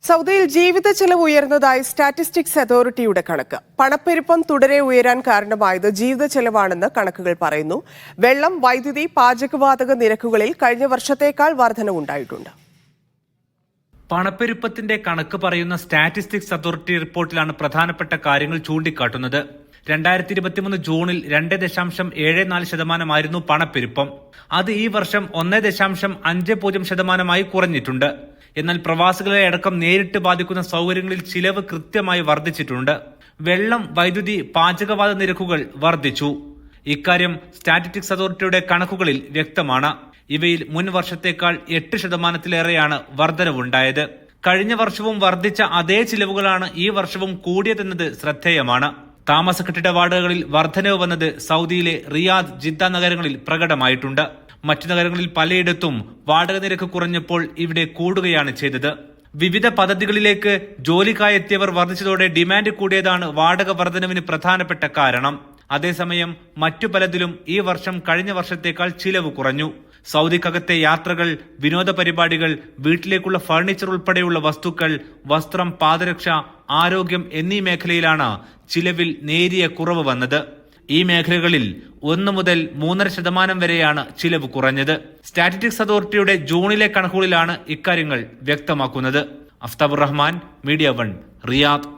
സൗദിയിൽ ജീവിത ചെലവ് ഉയർന്നതായി സ്റ്റാറ്റിസ്റ്റിക്സ് അതോറിറ്റിയുടെ കണക്ക്. പണപ്പെരുപ്പം തുടരെ ഉയരാൻ കാരണമായത് ജീവിത ചെലവാണെന്ന് കണക്കുകൾ പറയുന്നു. വെള്ളം, വൈദ്യുതി, പാചകവാതക നിരക്കുകളിൽ കഴിഞ്ഞ വർഷത്തേക്കാൾ വർധനവുണ്ടായിട്ടുണ്ട്. പണപ്പെരുപ്പത്തിന്റെ കണക്ക് പറയുന്ന സ്റ്റാറ്റിസ്റ്റിക്സ് അതോറിറ്റി റിപ്പോർട്ടിലാണ് പ്രധാനപ്പെട്ട കാര്യങ്ങൾ ചൂണ്ടിക്കാട്ടുന്നത്. 2023 ജൂണിൽ 2.74% പണപ്പെരുപ്പം. അത് ഈ വർഷം 1.50% കുറഞ്ഞിട്ടുണ്ട്. എന്നാൽ പ്രവാസികളെ അടക്കം നേരിട്ട് ബാധിക്കുന്ന സൗകര്യങ്ങളിൽ ചിലവ് കൃത്യമായി വർദ്ധിച്ചിട്ടുണ്ട്. വെള്ളം, വൈദ്യുതി, പാചകവാത നിരക്കുകൾ വർദ്ധിച്ചു. ഇക്കാര്യം സ്റ്റാറ്റിസ്റ്റിക്സ് അതോറിറ്റിയുടെ കണക്കുകളിൽ വ്യക്തമാണ്. ഇവയിൽ മുൻ വർഷത്തേക്കാൾ 8%-ലേറെയാണ് വർധനവുണ്ടായത്. കഴിഞ്ഞ വർഷവും വർദ്ധിച്ച അതേ ചിലവുകളാണ് ഈ വർഷവും കൂടിയതെന്നത് ശ്രദ്ധേയമാണ്. താമസ കെട്ടിട വാടകകളിൽ വർധനവ് വന്നത് സൗദിയിലെ റിയാദ്, ജിദ്ദ നഗരങ്ങളിൽ പ്രകടമായിട്ടുണ്ട്. മറ്റു നഗരങ്ങളിൽ പലയിടത്തും വാടക നിരക്ക് കുറഞ്ഞപ്പോൾ ഇവിടെ കൂടുകയാണ് ചെയ്തത്. വിവിധ പദ്ധതികളിലേക്ക് ജോലിക്കായെത്തിയവർ വർദ്ധിച്ചതോടെ ഡിമാൻഡ് കൂടിയതാണ് വാടക വർധനവിന് പ്രധാനപ്പെട്ട കാരണം. അതേസമയം മറ്റു പലതിലും ഈ വർഷം കഴിഞ്ഞ വർഷത്തേക്കാൾ ചിലവ് കുറഞ്ഞു. സൗദിക്കകത്തെ യാത്രകൾ, വിനോദ പരിപാടികൾ, വീട്ടിലേക്കുള്ള ഫർണിച്ചർ ഉൾപ്പെടെയുള്ള വസ്തുക്കൾ, വസ്ത്രം, പാദരക്ഷ, ആരോഗ്യം എന്നീ മേഖലയിലാണ് ചിലവിൽ നേരിയ കുറവ് വന്നത്. ഈ മേഖലകളിൽ 1 മുതൽ 3.5% വരെയാണ് ചിലവ് കുറഞ്ഞത്. സ്റ്റാറ്റിസ്റ്റിക്സ് അതോറിറ്റിയുടെ ജൂണിലെ കണക്കുകളിലാണ് ഇക്കാര്യങ്ങൾ വ്യക്തമാക്കുന്നത്. Aftabur Rahman, media 1, Riyadh.